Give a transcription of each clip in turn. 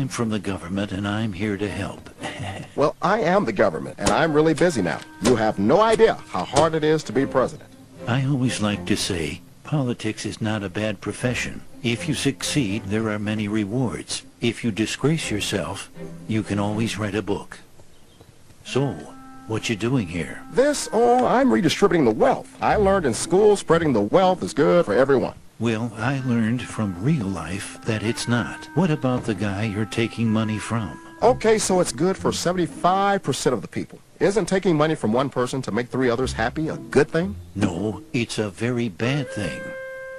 I'm from the government, and I'm here to help. Well, I am the government, and I'm really busy now. You have no idea how hard it is to be president. I always like to say, politics is not a bad profession. If you succeed, there are many rewards. If you disgrace yourself, you can always write a book. So, what you doing here? I'm redistributing the wealth. I learned in school spreading the wealth is good for everyone. Well, I learned from real life that it's not. What about the guy you're taking money from? Okay, so it's good for 75% of the people. Isn't taking money from one person to make 3 others happy a good thing? No, it's a very bad thing.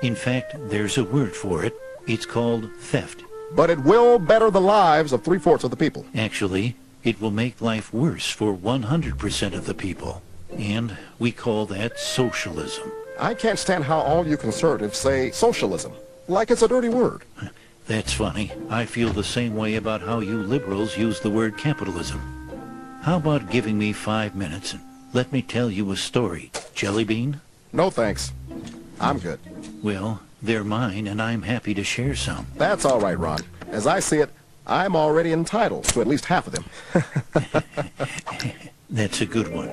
In fact, there's a word for it. It's called theft. But it will better the lives of 3/4 of the people. Actually, it will make life worse for 100% of the people. And we call that socialism. I can't stand how all you conservatives say socialism, like it's a dirty word. That's funny. I feel the same way about how you liberals use the word capitalism. How about giving me 5 minutes and let me tell you a story? Jelly bean? No thanks. I'm good. Well, they're mine, and I'm happy to share some. That's all right, Ron. As I see it, I'm already entitled to at least half of them. That's a good one.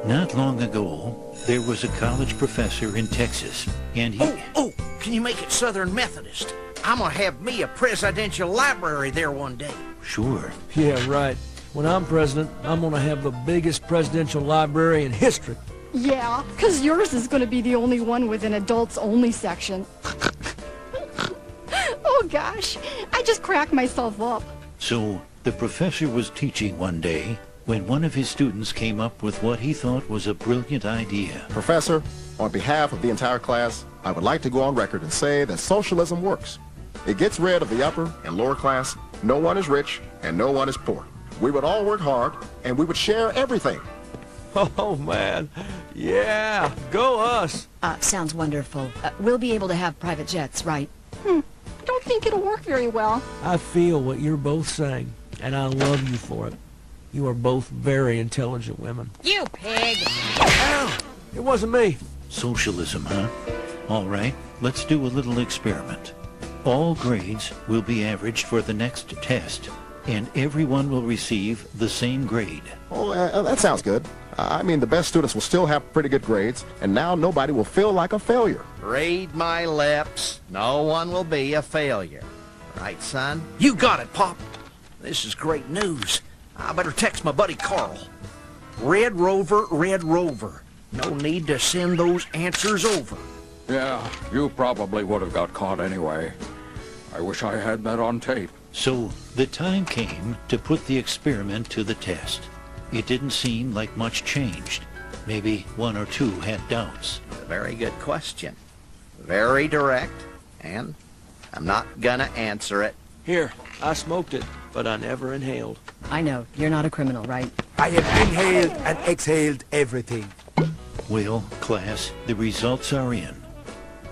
Not long ago, there was a college professor in Texas, and he... Oh, can you make it Southern Methodist? I'm gonna have me a presidential library there one day. Sure. Yeah, right. When I'm president, I'm gonna have the biggest presidential library in history. Yeah, because yours is going to be the only one with an adults-only section. Oh, gosh. I just cracked myself up. So, the professor was teaching one day when one of his students came up with what he thought was a brilliant idea. Professor, on behalf of the entire class, I would like to go on record and say that socialism works. It gets rid of the upper and lower class. No one is rich and no one is poor. We would all work hard and we would share everything. Oh, man. Yeah, go us. Sounds wonderful. We'll be able to have private jets, right? Don't think it'll work very well. I feel what you're both saying, and I love you for it. You are both very intelligent women. You pig! Ow! It wasn't me. Socialism, huh? All right, let's do a little experiment. All grades will be averaged for the next test, and everyone will receive the same grade. Oh, that sounds good. I mean, the best students will still have pretty good grades, and now nobody will feel like a failure. Read my lips. No one will be a failure. Right, son? You got it, Pop. This is great news. I better text my buddy Carl. Red Rover, Red Rover. No need to send those answers over. Yeah, you probably would have got caught anyway. I wish I had that on tape. So, the time came to put the experiment to the test. It didn't seem like much changed. Maybe 1 or 2 had doubts. A very good question. Very direct, and I'm not gonna answer it. Here, I smoked it, but I never inhaled. I know. You're not a criminal, right? I have inhaled and exhaled everything. Well, class, the results are in.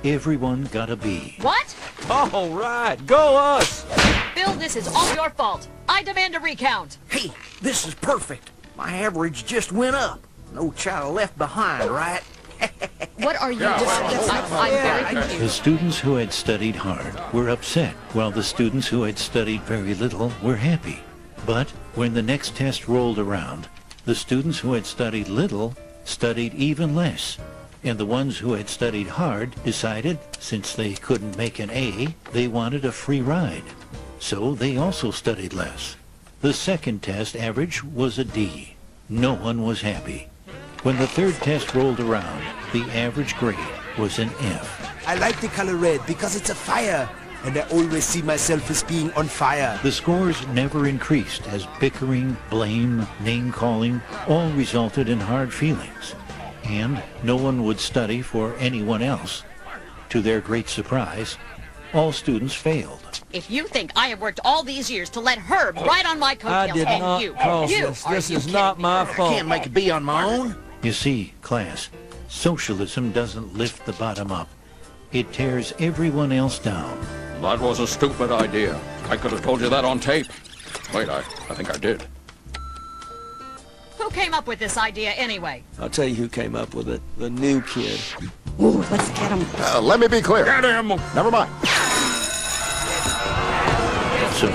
Everyone got a B. What? All right, go us! Bill, this is all your fault. I demand a recount. Hey, this is perfect. My average just went up. No child left behind, right? What are you doing? I'm very confused. The students who had studied hard were upset, while the students who had studied very little were happy. But when the next test rolled around, the students who had studied little studied even less. And the ones who had studied hard decided, since they couldn't make an A, they wanted a free ride. So they also studied less. The second test average was a D. No one was happy. When the third test rolled around, the average grade was an F. I like the color red because it's a fire, and I always see myself as being on fire. The scores never increased as bickering, blame, name-calling all resulted in hard feelings. And no one would study for anyone else. To their great surprise, all students failed. If you think I have worked all these years to let Herb ride on my coattails, I did not cause this. This is not my fault. I can't make a B on my own. You see, class, socialism doesn't lift the bottom up. It tears everyone else down. That was a stupid idea. I could have told you that on tape. Wait, I think I did. Who came up with this idea anyway? I'll tell you who came up with it. The new kid. Ooh, let's get him. Let me be clear. Get him! Never mind. So,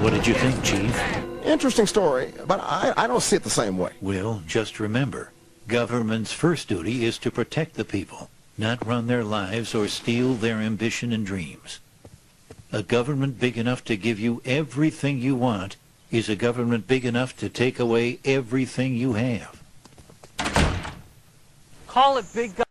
what did you think, Chief? Interesting story, but I don't see it the same way. Well, just remember, government's first duty is to protect the people, not run their lives or steal their ambition and dreams. A government big enough to give you everything you want is a government big enough to take away everything you have. Call it big